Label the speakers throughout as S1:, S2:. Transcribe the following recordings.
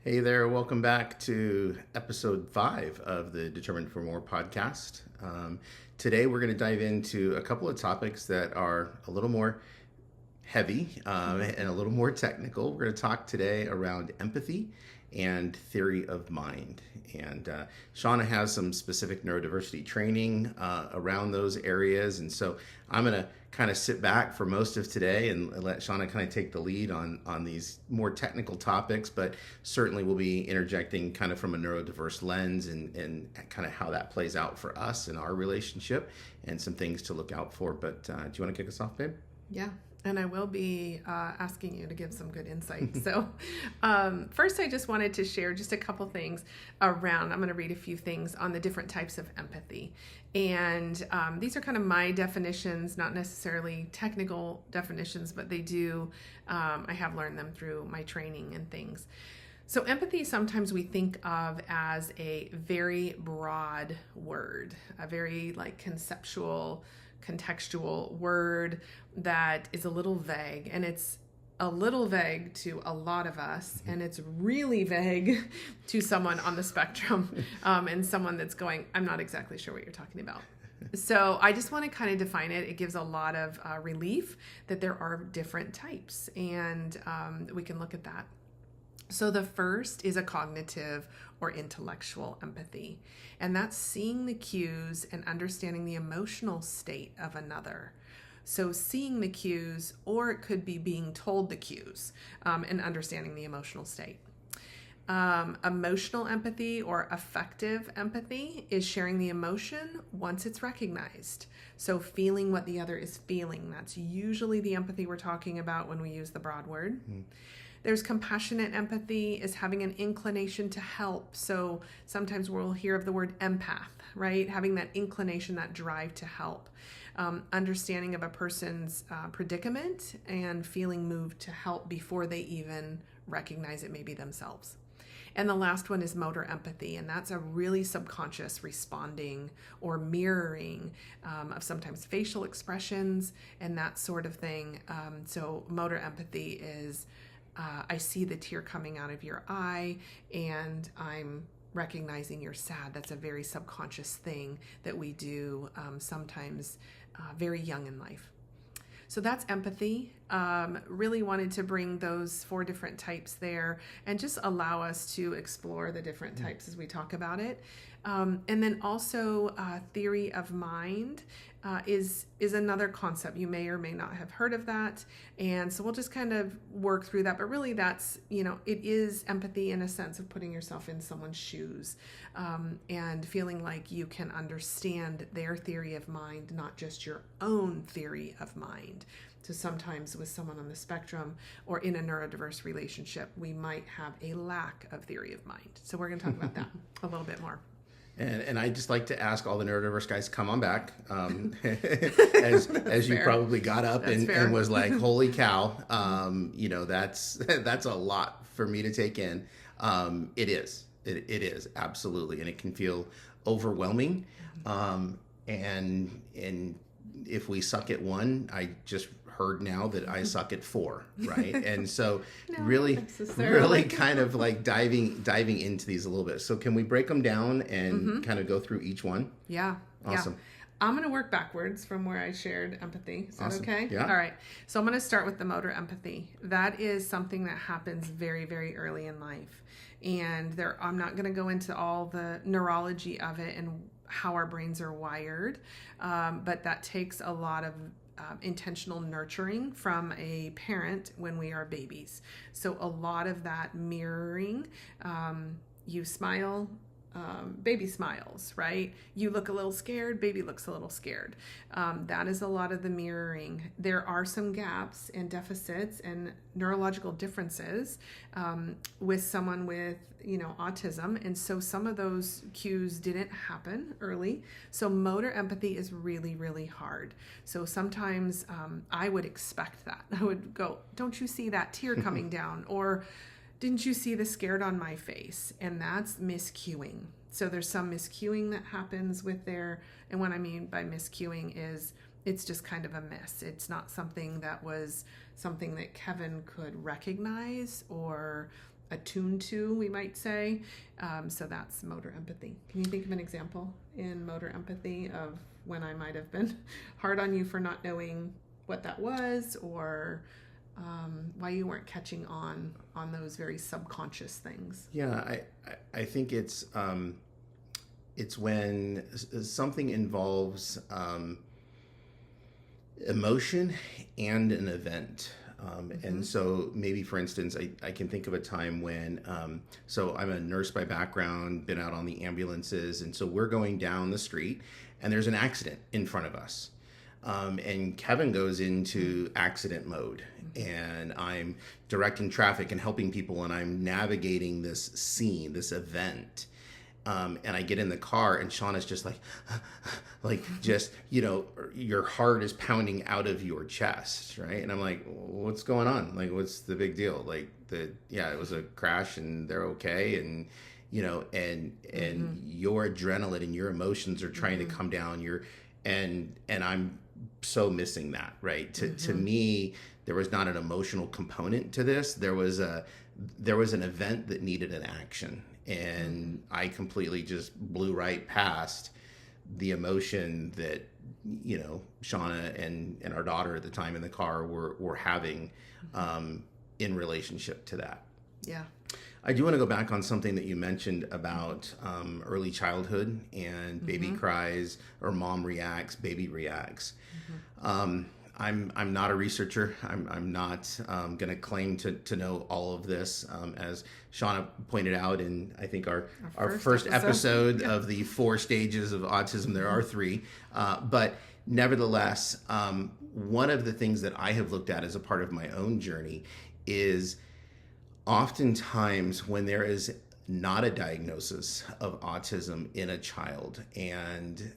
S1: Hey there, welcome back to episode 5 of the Determined for More podcast. Today we're going to dive into a couple of topics that are a little more heavy and a little more technical. We're going to talk today around empathy and theory of mind. And Shauna has some specific neurodiversity training around those areas. And so I'm going to kind of sit back for most of today and let Shauna kind of take the lead on these more technical topics, but certainly we'll be interjecting kind of from a neurodiverse lens and kind of how that plays out for us in our relationship and some things to look out for. But do you want to kick us off, babe?
S2: Yeah. And I will be asking you to give some good insight. So first, I just wanted to share just a couple things around, I'm going to read a few things on the different types of empathy. And these are kind of my definitions, not necessarily technical definitions, but they do, I have learned them through my training and things. So empathy, sometimes we think of as a very broad word, a very conceptual, contextual word that is a little vague, and it's a little vague to a lot of us, and it's really vague to someone on the spectrum and someone that's going, I'm not exactly sure what you're talking about. So I just want to kind of define it. It gives a lot of relief that there are different types, and we can look at that. So the first is a cognitive or intellectual empathy, and that's seeing the cues and understanding the emotional state of another. So seeing the cues, or it could be being told the cues, and understanding the emotional state. Emotional empathy or affective empathy is sharing the emotion once it's recognized. So feeling what the other is feeling. That's usually the empathy we're talking about when we use the broad word. Mm-hmm. There's compassionate empathy is having an inclination to help. So sometimes we'll hear of the word empath, right? Having that inclination, that drive to help. Understanding of a person's predicament and feeling moved to help before they even recognize it maybe themselves. And the last one is motor empathy, and that's a really subconscious responding or mirroring of sometimes facial expressions and that sort of thing. So motor empathy is I see the tear coming out of your eye and I'm recognizing you're sad. That's a very subconscious thing that we do sometimes very young in life. So that's empathy. Really wanted to bring those 4 different types there and just allow us to explore the different types as we talk about it. And then also theory of mind is another concept. You may or may not have heard of that. And so we'll just kind of work through that. But really that's, it is empathy in a sense of putting yourself in someone's shoes and feeling like you can understand their theory of mind, not just your own theory of mind. So sometimes with someone on the spectrum or in a neurodiverse relationship, we might have a lack of theory of mind. So we're going to talk about that a little bit more.
S1: And I just like to ask all the neurodiverse guys, come on back, as you probably got up and was like, holy cow, that's a lot for me to take in. It is absolutely, and it can feel overwhelming. And if we suck at one, I just heard now that I suck at 4, right? And so really kind of like diving into these a little bit. So can we break them down and kind of go through each one?
S2: Yeah.
S1: Awesome.
S2: Yeah. I'm going to work backwards from where I shared empathy. Is that
S1: awesome.
S2: Okay?
S1: Yeah.
S2: All right. So I'm going to start with the motor empathy. That is something that happens very, very early in life. And I'm not going to go into all the neurology of it and how our brains are wired, but that takes a lot of intentional nurturing from a parent when we are babies. So a lot of that mirroring, you smile, baby smiles, right? You look a little scared, baby looks a little scared. That is a lot of the mirroring. There are some gaps and deficits and neurological differences with someone with, autism. And so some of those cues didn't happen early. So motor empathy is really, really hard. So sometimes I would expect that. I would go, don't you see that tear coming down? Or didn't you see the scared on my face? And that's miscuing. So there's some miscuing that happens with there. And what I mean by miscuing is it's just kind of a miss. It's not something that was something that Kevin could recognize or attuned to, we might say. So that's motor empathy. Can you think of an example in motor empathy of when I might have been hard on you for not knowing what that was, or why you weren't catching on those very subconscious things?
S1: Yeah, I think it's when something involves emotion and an event. And so maybe, for instance, I can think of a time when, so I'm a nurse by background, been out on the ambulances. And so we're going down the street and there's an accident in front of us. And Kevin goes into accident mode, and I'm directing traffic and helping people, and I'm navigating this scene, this event. And I get in the car, and Shauna's just like just, your heart is pounding out of your chest, right? And I'm like, what's going on? Like, what's the big deal? Like, it was a crash, and they're okay, and and your adrenaline and your emotions are trying to come down. And I'm so missing that, right? To me, there was not an emotional component to this. There was an event that needed an action. And I completely just blew right past the emotion that, Shauna and our daughter at the time in the car were having in relationship to that.
S2: Yeah.
S1: I do want to go back on something that you mentioned about early childhood and baby cries, or mom reacts, baby reacts. I'm not a researcher. I'm not going to claim to know all of this. As Shauna pointed out in, I think, our first episode of the 4 stages of autism, there are 3. But nevertheless, one of the things that I have looked at as a part of my own journey is oftentimes when there is not a diagnosis of autism in a child, and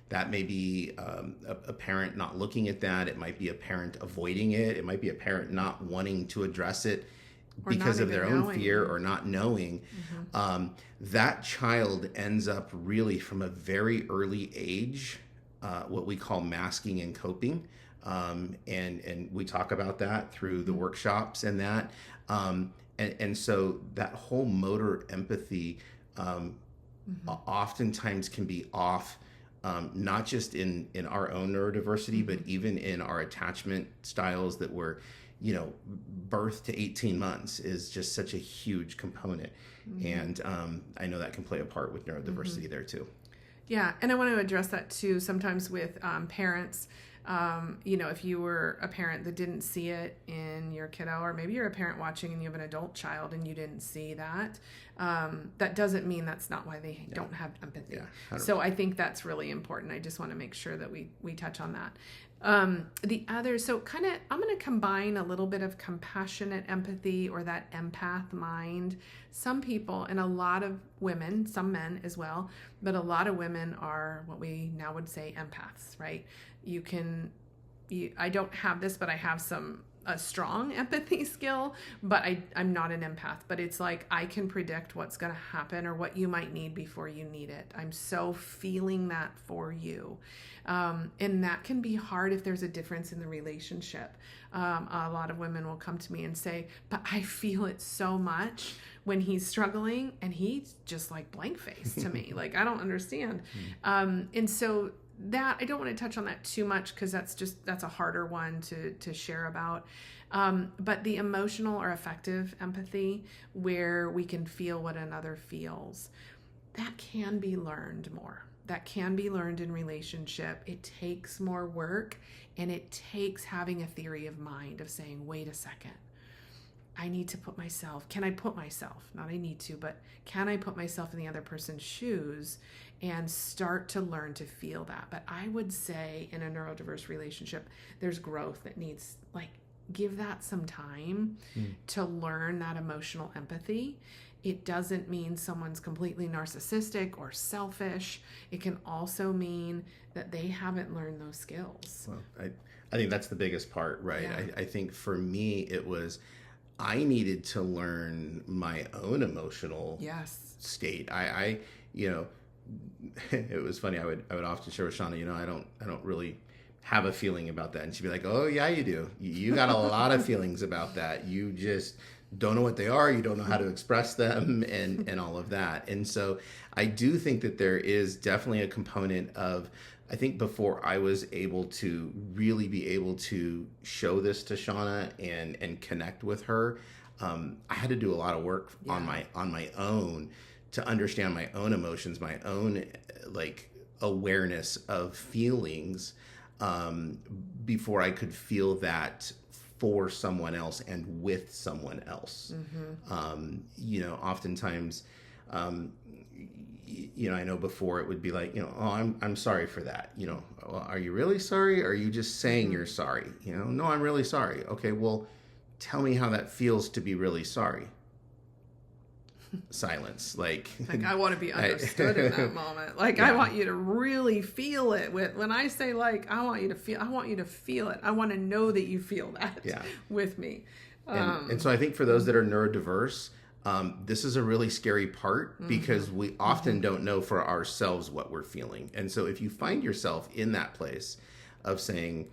S1: that may be a parent not looking at that. It might be a parent avoiding it. It might be a parent not wanting to address it because of their own fear or not knowing. That child ends up really from a very early age, what we call masking and coping. And we talk about that through the workshops and that. And so that whole motor empathy oftentimes can be off, not just in our own neurodiversity, but even in our attachment styles that were, birth to 18 months is just such a huge component. And I know that can play a part with neurodiversity there too.
S2: Yeah, and I want to address that too, sometimes with parents. If you were a parent that didn't see it in your kiddo, or maybe you're a parent watching and you have an adult child and you didn't see that, that doesn't mean that's not why they don't have empathy. Yeah, so I think that's really important. I just want to make sure that we touch on that. The other, so kind of, I'm going to combine a little bit of compassionate empathy, or that empath mind. Some people, and a lot of women, some men as well, but a lot of women are what we now would say empaths, right? I don't have this, but I have a strong empathy skill, but I'm not an empath. But it's like I can predict what's going to happen or what you might need before you need it. I'm so feeling that for you. And that can be hard if there's a difference in the relationship. A lot of women will come to me and say, but I feel it so much when he's struggling, and he's just like blank face to me. Like, I don't understand. And so that, I don't want to touch on that too much, because that's a harder one to share about. But the emotional or affective empathy, where we can feel what another feels, that can be learned more. That can be learned in relationship. It takes more work, and it takes having a theory of mind of saying, wait a second, I need to can I put myself, not I need to, but can I put myself in the other person's shoes and start to learn to feel that? But I would say in a neurodiverse relationship, there's growth that needs, give that some time to learn that emotional empathy. It doesn't mean someone's completely narcissistic or selfish. It can also mean that they haven't learned those skills.
S1: Well, I think that's the biggest part, right?
S2: Yeah.
S1: I think for me, it was, I needed to learn my own emotional state. It was funny. I would often share with Shauna, I don't really have a feeling about that. And she'd be like, oh yeah, you do. You got a lot of feelings about that. You just don't know what they are, you don't know how to express them, and all of that. And so I do think that there is definitely a component of, I think before I was able to really be able to show this to Shauna and connect with her, I had to do a lot of work on my own to understand my own emotions, my own like awareness of feelings, before I could feel that for someone else and with someone else. Oftentimes, I know before it would be like, oh, I'm sorry for that. Well, are you really sorry? Or are you just saying you're sorry? No, I'm really sorry. Okay, well, tell me how that feels to be really sorry. Silence. Like
S2: I want to be understood in that moment. Like I want you to really feel it. When I say like I want you to feel it. I want to know that you feel that with me.
S1: And so I think for those that are neurodiverse, this is a really scary part because we often don't know for ourselves what we're feeling. And so if you find yourself in that place of saying,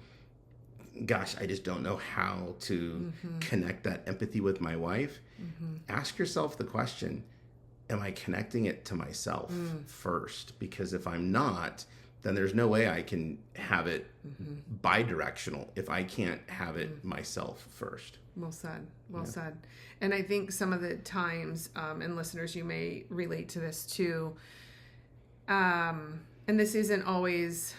S1: gosh, I just don't know how to connect that empathy with my wife, ask yourself the question, am I connecting it to myself first? Because if I'm not, then there's no way I can have it bi-directional if I can't have it myself first.
S2: Well said. Well said. And I think some of the times, and listeners, you may relate to this too, and this isn't always,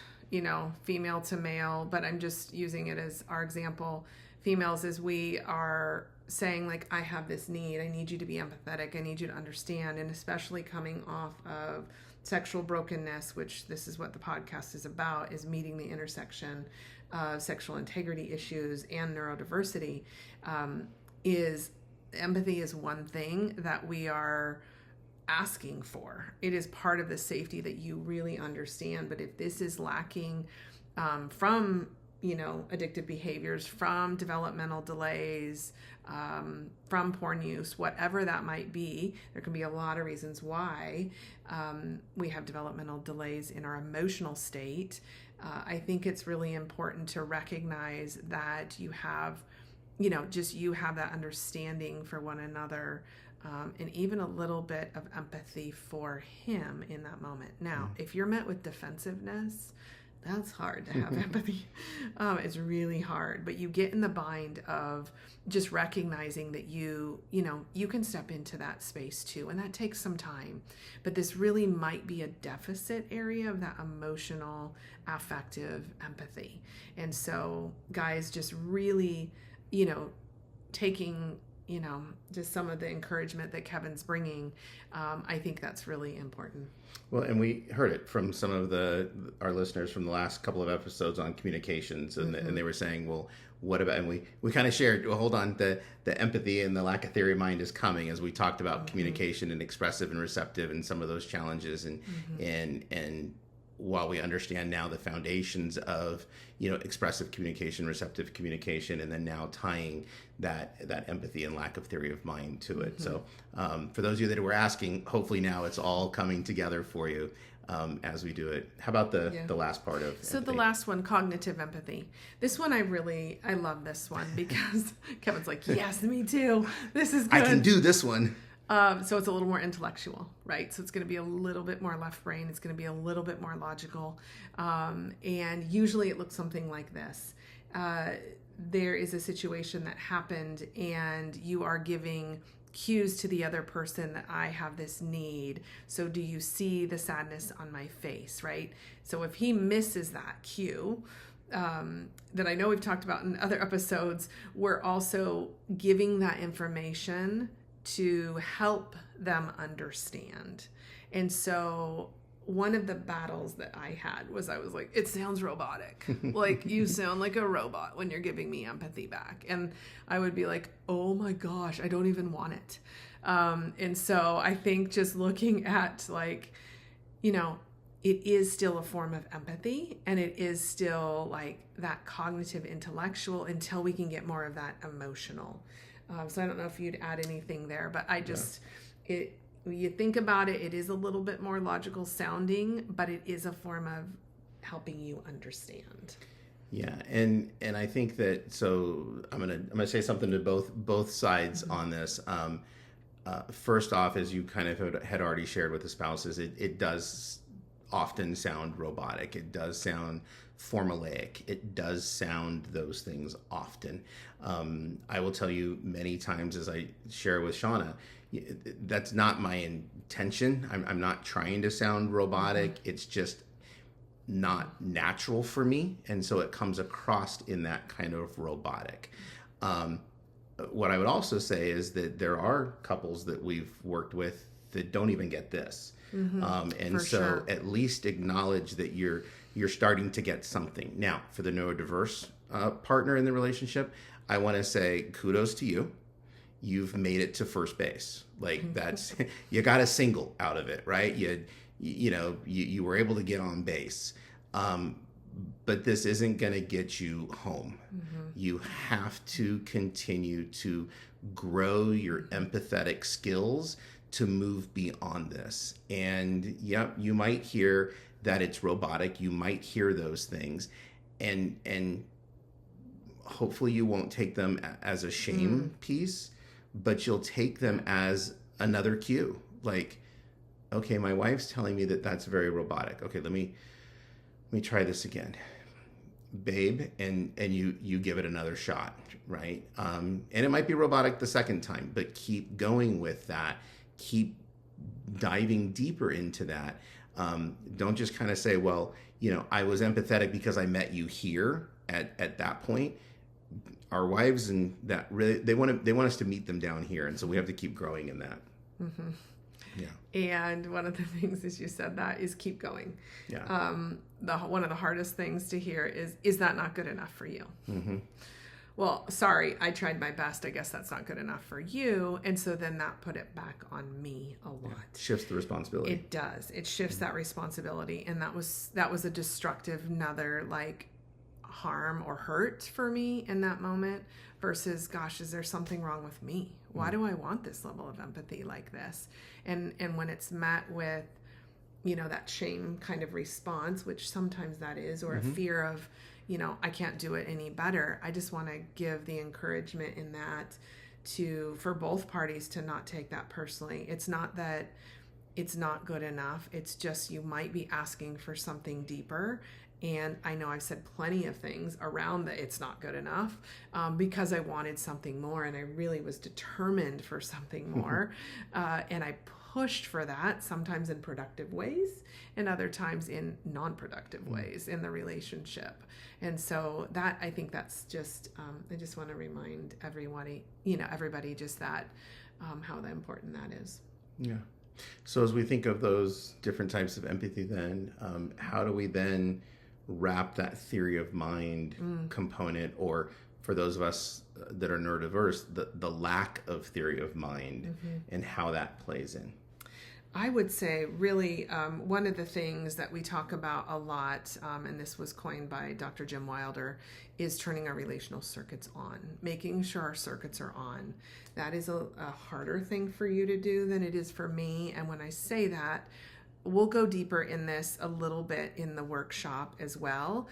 S2: female to male, but I'm just using it as our example. Females, as we are saying, like, I have this need, I need you to be empathetic, I need you to understand, and especially coming off of sexual brokenness, which this is what the podcast is about, is meeting the intersection of sexual integrity issues and neurodiversity, is empathy is one thing that we are asking for. It is part of the safety that you really understand. But if this is lacking from, addictive behaviors, from developmental delays, from porn use, whatever that might be, there can be a lot of reasons why we have developmental delays in our emotional state. I think it's really important to recognize that you have, you have that understanding for one another, and even a little bit of empathy for him in that moment. Now, if you're met with defensiveness, that's hard to have empathy. It's really hard, but you get in the bind of just recognizing that you can step into that space too, and that takes some time. But this really might be a deficit area of that emotional, affective empathy. And so, guys, just really, taking, just some of the encouragement that Kevin's bringing, I think that's really important.
S1: Well, and we heard it from some of our listeners from the last couple of episodes on communications, and they were saying, well, what about, and we kind of shared, well, hold on, the empathy and the lack of theory of mind is coming as we talked about communication and expressive and receptive and some of those challenges, and while we understand now the foundations of expressive communication, receptive communication, and then now tying that empathy and lack of theory of mind to it. So for those of you that were asking, hopefully now it's all coming together for you as we do it. How about the last part of
S2: so
S1: empathy?
S2: The last one, cognitive empathy. This one I love this one because Kevin's like, yes, me too. This is good.
S1: I can do this one.
S2: So it's a little more intellectual, right? So it's going to be a little bit more left brain. It's going to be a little bit more logical. And usually it looks something like this. There is a situation that happened and you are giving cues to the other person that I have this need. So do you see the sadness on my face, right? So if he misses that cue, that I know we've talked about in other episodes, we're also giving that information to help them understand. And so one of the battles that I had was I was like, it sounds robotic. Like, you sound like a robot when you're giving me empathy back. And I would be like, oh my gosh, I don't even want it. And so I think just looking at like, it is still a form of empathy, and it is still like that cognitive intellectual until we can get more of that emotional. So I don't know if you'd add anything there, but I just, you think about it, it is a little bit more logical sounding, but it is a form of helping you understand.
S1: Yeah, and I think that, so I'm gonna say something to both sides on this. First off, as you kind of had already shared with the spouses, it does often sound robotic. It does sound formulaic. It does sound those things often. I will tell you many times, as I share with Shauna, that's not my intention. I'm not trying to sound robotic. It's just not natural for me, and so it comes across in that kind of robotic. What I would also say is that there are couples that we've worked with that don't even get this, and
S2: For
S1: so
S2: sure.
S1: at least acknowledge that you're starting to get something. Now, for the neurodiverse partner in the relationship, I want to say kudos to you. You've made it to first base. Like, that's you got a single out of it, right? You were able to get on base. But this isn't going to get you home. You have to continue to grow your empathetic skills to move beyond this. And yep, you might hear that it's robotic. You might hear those things, and hopefully you won't take them as a shame piece, but you'll take them as another cue. Like, okay, my wife's telling me that that's very robotic. Okay, let me try this again, babe, and you give it another shot, right? And it might be robotic the second time, but keep going with that. Keep diving deeper into that. Don't just kind of say, well, I was empathetic because I met you here at that point. Our wives and that really they want us to meet them down here, and so we have to keep growing in that. Yeah.
S2: And one of the things, as you said, that is keep going.
S1: Yeah.
S2: One of the hardest things to hear is that not good enough for you? Well, sorry, I tried my best. I guess that's not good enough for you. And so then that put it back on me a lot.
S1: Shifts the responsibility.
S2: It does. It shifts that responsibility. And that was a destructive, another like harm or hurt for me in that moment versus, gosh, is there something wrong with me? Why do I want this level of empathy like this? And when it's met with, that shame kind of response, which sometimes that is, or a fear of, I can't do it any better. I just want to give the encouragement in that for both parties to not take that personally. It's not that it's not good enough. It's just you might be asking for something deeper. And I know I've said plenty of things around that it's not good enough because I wanted something more, and I really was determined for something more. And I pushed for that, sometimes in productive ways and other times in non-productive ways in the relationship. And so that, I think that's just, I just want to remind everybody just that, how important that is.
S1: Yeah. So as we think of those different types of empathy, then how do we then wrap that theory of mind component, or for those of us that are neurodiverse, the lack of theory of mind and how that plays in?
S2: I would say really one of the things that we talk about a lot, and this was coined by Dr. Jim Wilder, is turning our relational circuits on, making sure our circuits are on. That is a harder thing for you to do than it is for me. And when I say that, we'll go deeper in this a little bit in the workshop as well.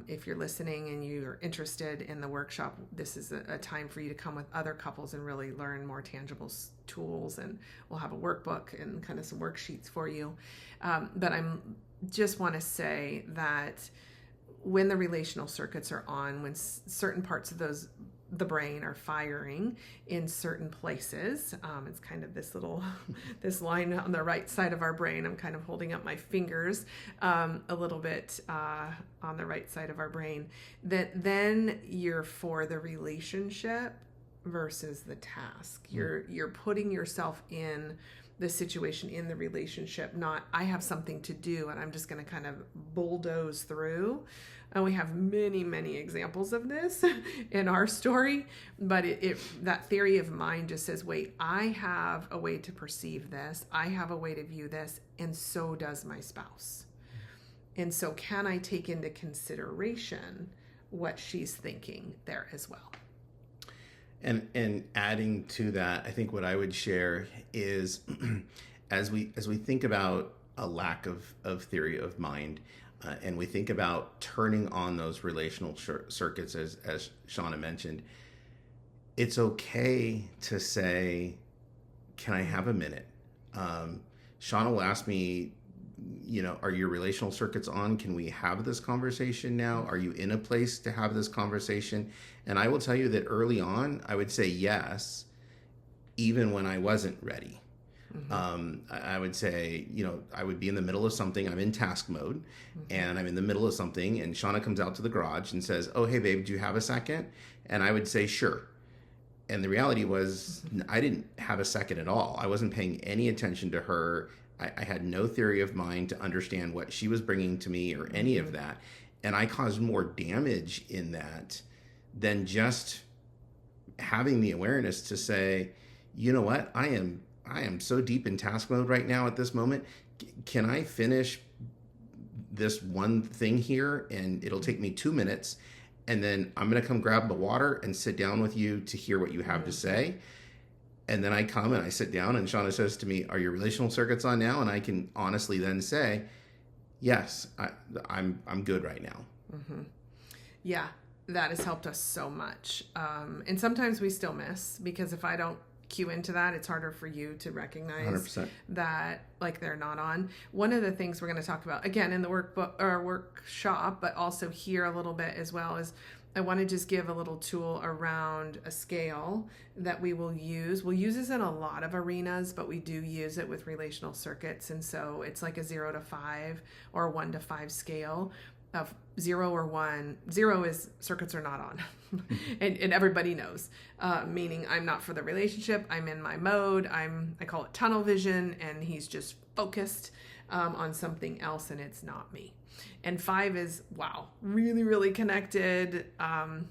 S2: If you're listening and you're interested in the workshop, this is a time for you to come with other couples and really learn more tangible tools. And we'll have a workbook and kind of some worksheets for you. But I'm just want to say that when the relational circuits are on, when certain parts of the brain are firing in certain places. It's kind of this this line on the right side of our brain. I'm kind of holding up my fingers a little bit on the right side of our brain. That then you're for the relationship versus the task. You're putting yourself in the situation, in the relationship, not I have something to do and I'm just going to kind of bulldoze through. And we have many, many examples of this in our story, but that theory of mind just says, wait, I have a way to perceive this. I have a way to view this, and so does my spouse. And so can I take into consideration what she's thinking there as well?
S1: And adding to that, I think what I would share is as we think about a lack of theory of mind, and we think about turning on those relational circuits, as Shauna mentioned, it's okay to say, can I have a minute? Shauna will ask me, are your relational circuits on? Can we have this conversation now? Are you in a place to have this conversation? And I will tell you that early on, I would say yes, even when I wasn't ready. I would say, I would be in the middle of something. I'm in task mode and I'm in the middle of something. And Shauna comes out to the garage and says, oh, hey, babe, do you have a second? And I would say, sure. And the reality was I didn't have a second at all. I wasn't paying any attention to her. I had no theory of mind to understand what she was bringing to me or any of that. And I caused more damage in that than just having the awareness to say, you know what, I am so deep in task mode right now at this moment. Can I finish this one thing here? And it'll take me 2 minutes. And then I'm going to come grab the water and sit down with you to hear what you have to say. And then I come and I sit down and Shauna says to me, are your relational circuits on now? And I can honestly then say, yes, I'm good right now.
S2: Yeah, that has helped us so much. And sometimes we still miss, because if I don't cue into that, it's harder for you to recognize
S1: 100%.
S2: that like they're not on. One of the things we're going to talk about again in the workbook or workshop, but also here a little bit as well, is I want to just give a little tool around a scale that we will use. We'll use this in a lot of arenas, but we do use it with relational circuits. And so it's like a 0 to 5 or 1 to 5 scale of 0 or 1. 0 is circuits are not on. and everybody knows, meaning I'm not for the relationship. I'm in my mode. I call it tunnel vision, and he's just focused on something else, and it's not me. And 5 is, wow, really, really connected.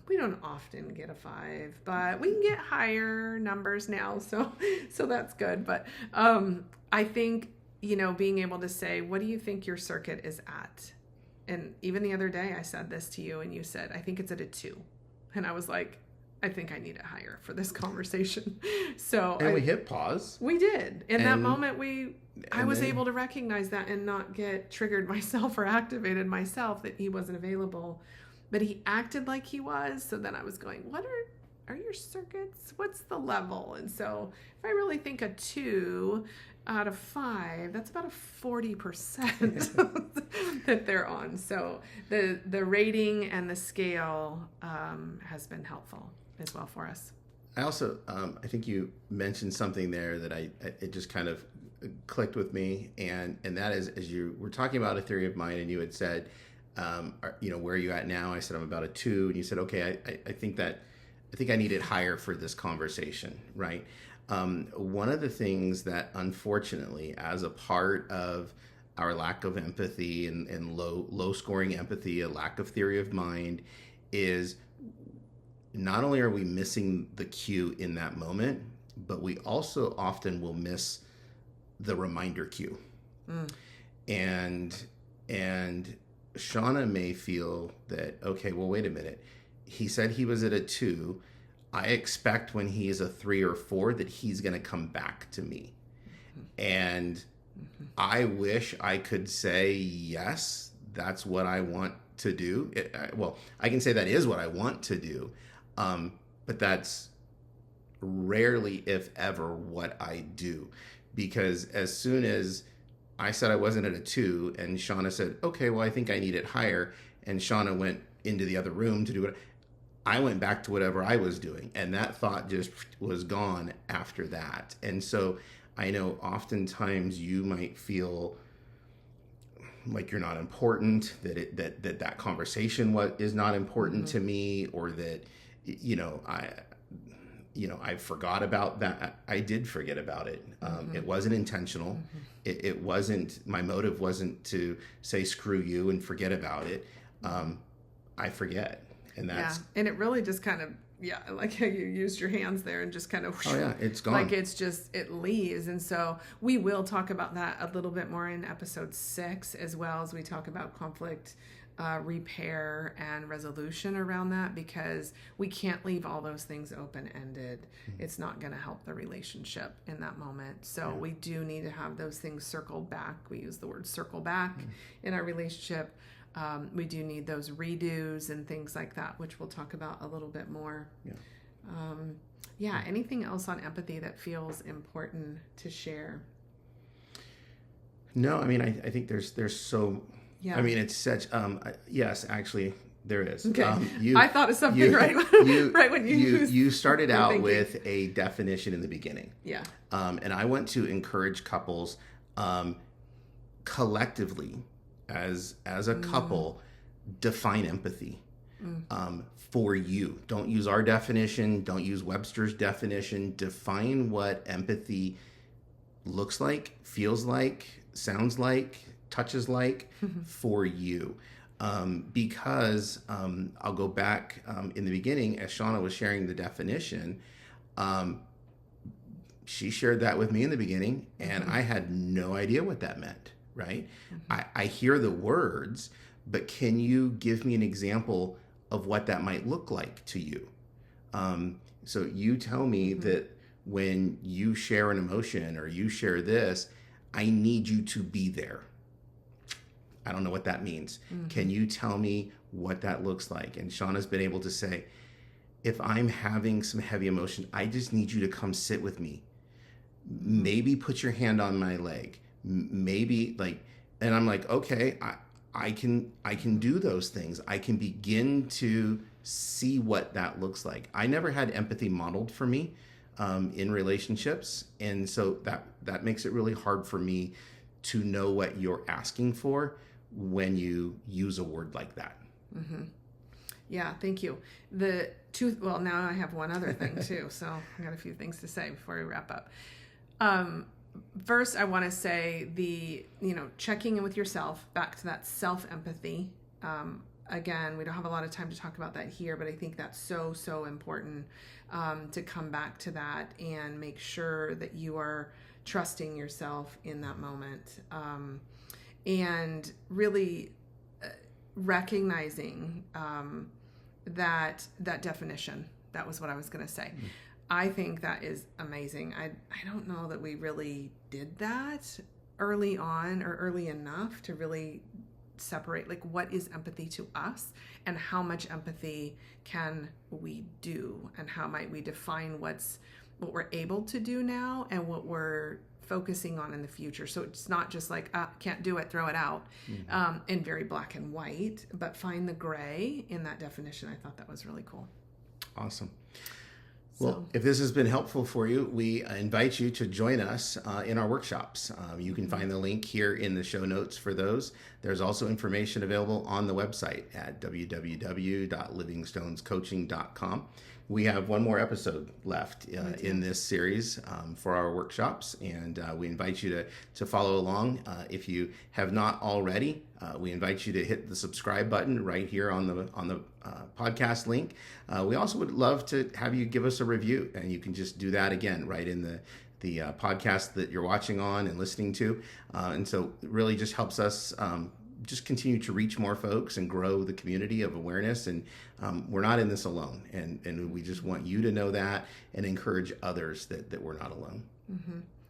S2: We don't often get a 5, but we can get higher numbers now. So that's good. But I think, being able to say, what do you think your circuit is at? And even the other day I said this to you and you said, I think it's at a 2. And I was like, I think I need it higher for this conversation.
S1: And we hit pause.
S2: We did. In that moment, I was able to recognize that and not get triggered myself or activated myself that he wasn't available. But he acted like he was. So then I was going, what are your circuits? What's the level? And so if I really think a 2 out of 5, that's about a 40% that they're on. So the rating and the scale has been helpful as well for us.
S1: I also, I think you mentioned something there that it just kind of clicked with me, and that is, as you were talking about a theory of mind, and you had said, where are you at now? I said I'm about a 2, and you said, okay, I think I need it higher for this conversation, right? One of the things that, unfortunately, as a part of our lack of empathy and low scoring empathy, a lack of theory of mind, is not only are we missing the cue in that moment, but we also often will miss the reminder cue. And Shauna may feel that, okay, well, wait a minute. He said he was at a 2. I expect when he is a 3 or 4 that he's going to come back to me. And I wish I could say, yes, that's what I want to do. I can say that is what I want to do. But that's rarely, if ever, what I do. Because as soon as I said I wasn't at a 2 and Shauna said, okay, well, I think I need it higher. And Shauna went into the other room to do it. I went back to whatever I was doing, and that thought just was gone after that. And so I know oftentimes you might feel like you're not important, that conversation is not important to me, or that, I forgot about that. I did forget about it. It wasn't intentional. It wasn't, my motive wasn't to say, screw you and forget about it. I forget. And that's,
S2: and it really just kind of, like how you used your hands there and just kind of,
S1: it's gone.
S2: Like it leaves. And so we will talk about that a little bit more in episode 6, as well as we talk about conflict repair and resolution around that, because we can't leave all those things open-ended. It's not going to help the relationship in that moment. So we do need to have those things circled back. We use the word circle back in our relationship. We do need those redos and things like that, which we'll talk about a little bit more. Anything else on empathy that feels important to share?
S1: No, I mean, I think there's so, I mean, it's such, yes, actually there is.
S2: Okay. I thought of something right when
S1: you started out with a definition in the beginning.
S2: Yeah.
S1: And I want to encourage couples, collectively as a couple, define empathy. For you. Don't use our definition. Don't use Webster's definition. Define what empathy looks like, feels like, sounds like, touches like for you. Because I'll go back in the beginning, as Shauna was sharing the definition, she shared that with me in the beginning, and I had no idea what that meant, right? I hear the words, but can you give me an example of what that might look like to you? So you tell me that when you share an emotion or you share this, I need you to be there. I don't know what that means. Can you tell me what that looks like? And Shauna's been able to say, if I'm having some heavy emotion, I just need you to come sit with me. Maybe put your hand on my leg. Maybe and I'm like, okay, I can do those things. I can begin to see what that looks like. I never had empathy modeled for me in relationships. And so that makes it really hard for me to know what you're asking for when you use a word like that.
S2: Yeah, thank you. Now I have one other thing too. So I got a few things to say before we wrap up. First, I want to say checking in with yourself, back to that self-empathy. Again, we don't have a lot of time to talk about that here, but I think that's so, so important to come back to that and make sure that you are trusting yourself in that moment. And really recognizing that definition. That was what I was going to say. I think that is amazing. I don't know that we really did that early on or early enough to really separate what is empathy to us and how much empathy can we do and how might we define what we're able to do now and what we're focusing on in the future. So it's not just can't do it, throw it out in very black and white, but find the gray in that definition. I thought that was really cool.
S1: Awesome. Well, if this has been helpful for you, we invite you to join us in our workshops. You can find the link here in the show notes for those. There's also information available on the website at www.livingstonescoaching.com. We have one more episode left in this series for our workshops, and we invite you to follow along. If you have not already, we invite you to hit the subscribe button right here on the podcast link. We also would love to have you give us a review, and you can just do that again right in the podcast that you're watching on and listening to. And so it really just helps us just continue to reach more folks and grow the community of awareness. And we're not in this alone. And we just want you to know that and encourage others that we're not alone.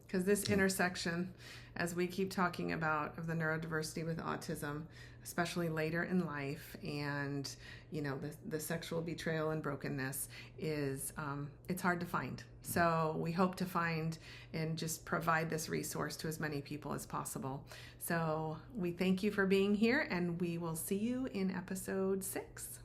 S2: Because this intersection, as we keep talking about, of the neurodiversity with autism, especially later in life, and the sexual betrayal and brokenness is it's hard to find. So we hope to find and just provide this resource to as many people as possible. So we thank you for being here, and we will see you in episode 6.